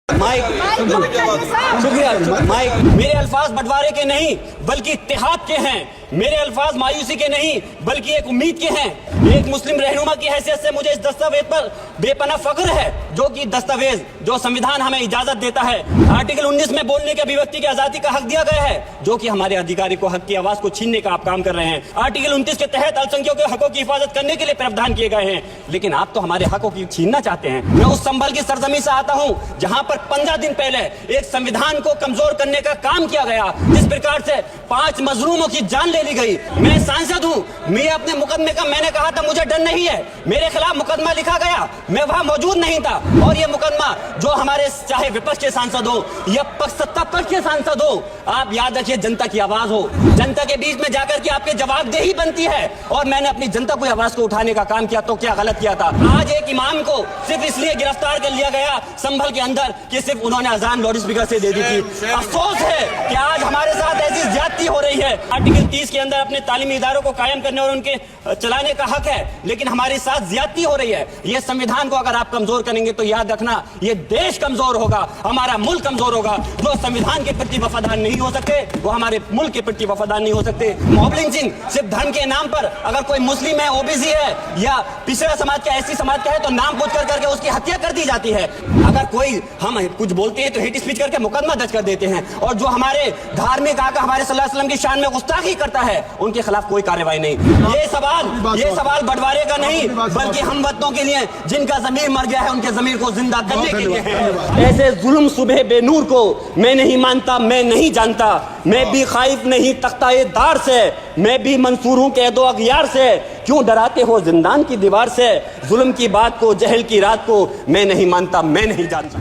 Mic शुक्रिया। Mic मेरे अल्फाज बंटवारे के नहीं बल्कि इत्तेहाद के हैं। मेरे अल्फाज मायूसी के नहीं बल्कि एक उम्मीद के हैं। एक मुस्लिम रहनुमा की हैसियत से मुझे इस दस्तावेज पर बेपनाह फख्र है, जो कि दस्तावेज जो संविधान हमें इजाजत देता है। आर्टिकल 19 में बोलने के अभिव्यक्ति की आजादी का हक दिया गया है, जो कि हमारे अधिकारी को हक की आवाज को छीनने का आप काम कर रहे हैं। आर्टिकल 29 के तहत अल्पसंख्यकों के हकों की हिफाजत करने के लिए प्रावधान किए गए हैं, लेकिन आप तो हमारे हकों की छीनना चाहते हैं। मैं उस संभल की सरजमी से आता हूँ जहाँ पर 15 दिन पहले एक संविधान को कमजोर करने का काम किया गया, जिस प्रकार से 5 मजलूमों की जान ले ली गई। मैं सांसद हूँ, मैं अपने मुकदमे का मैंने कहा था मुझे डर नहीं है, मेरे खिलाफ मुकदमा लिखा गया, मैं वहां मौजूद नहीं था। और ये मुकदमा जो हमारे चाहे विपक्ष के सांसद हो या सत्ता पक्ष के सांसद हो, आप याद रखिए जनता की आवाज हो, जनता के बीच में जाकर के आपके जवाबदेही बनती है। और मैंने अपनी जनता को आवाज को उठाने का काम किया, तो क्या गलत किया था? आज एक इमाम को सिर्फ इसलिए गिरफ्तार कर लिया गया संभल के अंदर कि सिर्फ उन्होंने अजान लाउड स्पीकर से दे दी थी। अफसोस है कि आज हमारे साथ ऐसी ज्यादती हो रही है। आर्टिकल 30 के अंदर अपने तालीमी इदारों को कायम करने और उनके चलाने का हक है, लेकिन हमारे साथ ज्यादती हो रही है। ये संविधान को अगर आप कमजोर करेंगे तो याद रखना ये देश कमजोर होगा, हमारा मुल्क कमजोर होगा। जो संविधान के प्रति वफादार नहीं हो सकते वो हमारे मुल्क के प्रति वफादार नहीं हो सकते। मॉब लिंचिंग सिर्फ धर्म के नाम पर, अगर कोई मुस्लिम है, ओबीसी है या पिछड़ा समाज का, एससी समाज का है, तो नाम पूछ कर करके उसकी हत्या कर दी जाती है। अगर कोई हम कुछ बोलते हैं तो हेट स्पीच करके मुकदमा दर्ज कर देते हैं। और जो हमारे धार्मिक आका हमारे सल्लल्लाहु अलैहि वसल्लम की शान में गुस्ताखी करता है, उनके खिलाफ कोई कार्रवाई नहीं। ये सवाल बंटवारे का नहीं बल्कि हम वतनों के लिए, जिनका ज़मीर मर गया है, उनके ज़मीर को जिंदा करने के लिए है। ऐसे जुल्म सुबह बेनूर को मैं नहीं मानता, मैं नहीं जानता। मैं भी खाइफ नहीं तख्ताए दार से, मैं भी मंसूर हूँ कैदो अगयार से। क्यों डराते हो जिंदान की दीवार से? जुल्म की बात को, जहल की रात को मैं नहीं मानता, मैं नहीं जानता।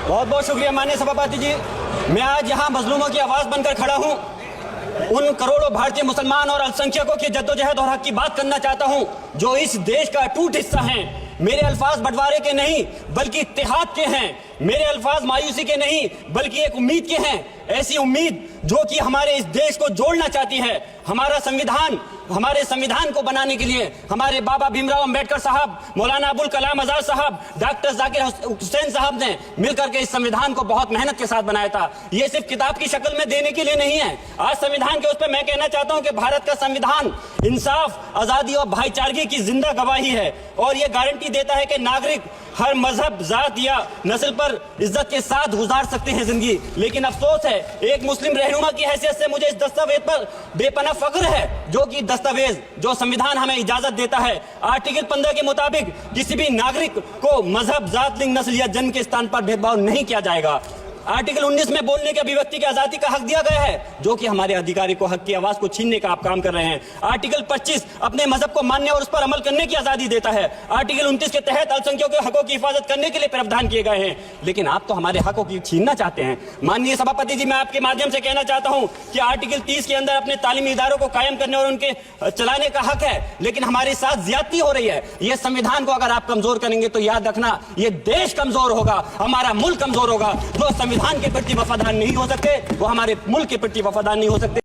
बहुत बहुत शुक्रिया माननीय सभापति जी। मैं आज यहाँ मजलूमों की आवाज बनकर खड़ा हूँ। उन करोड़ों भारतीय मुसलमान और अल्पसंख्यकों की जद्दोजहद और हक की बात करना चाहता हूँ, जो इस देश का अटूट हिस्सा हैं। मेरे अल्फाज बंटवारे के नहीं बल्कि इत्तेहाद के हैं। मेरे अल्फाज मायूसी के नहीं बल्कि एक उम्मीद के हैं। ऐसी उम्मीद जो कि हमारे इस देश को जोड़ना चाहती है। हमारे संविधान को बनाने के लिए हमारे बाबा भीमराव अंबेडकर साहब, मौलाना अबुल कलाम आजाद साहब, डॉक्टर जाकिर हुसैन साहब ने मिलकर के इस संविधान को बहुत मेहनत के साथ बनाया था। ये सिर्फ किताब की शक्ल में देने के लिए नहीं है। आज संविधान के उस पर मैं कहना चाहता हूं कि भारत का संविधान इंसाफ, आजादी और भाईचारगी की जिंदा गवाही है, और ये गारंटी देता है कि नागरिक हर मजहब, जात या नस्ल पर इज्जत के साथ गुजार सकते हैं जिंदगी। लेकिन अफसोस है, एक मुस्लिम रहनुमा की हैसियत से मुझे इस दस्तावेज पर बेपनाह फख्र है, जो कि दस्तावेज जो संविधान हमें इजाजत देता है। आर्टिकल 15 के मुताबिक किसी भी नागरिक को मजहब, जात, लिंग, नस्ल या जन्म के स्थान पर भेदभाव नहीं किया जाएगा। आर्टिकल 19 में बोलने के अभिव्यक्ति की आजादी का हक दिया गया है, जो कि हमारे अधिकारी को हक की आवाज को छीनने का आप काम कर रहे हैं। आर्टिकल 25 अपने मजहब को मानने और उस पर अमल करने की आजादी देता है। आर्टिकल 29 के तहत अल्पसंख्यकों के हकों की हिफाजत करने के लिए प्रावधान किए गए हैं, लेकिन आप तो हमारे हकों की छीनना चाहते हैं। माननीय सभापति जी, मैं आपके माध्यम से कहना चाहता हूं कि आर्टिकल 30 के अंदर अपने तालीमी इदारों को कायम करने और उनके चलाने का हक है, लेकिन हमारे साथ ज्यादती हो रही है। यह संविधान को अगर आप कमजोर करेंगे तो याद रखना ये देश कमजोर होगा, हमारा मुल्क कमजोर होगा। जो संविधान के प्रति वफादार नहीं हो सकते वो हमारे मुल्क के प्रति वफादार नहीं हो सकते।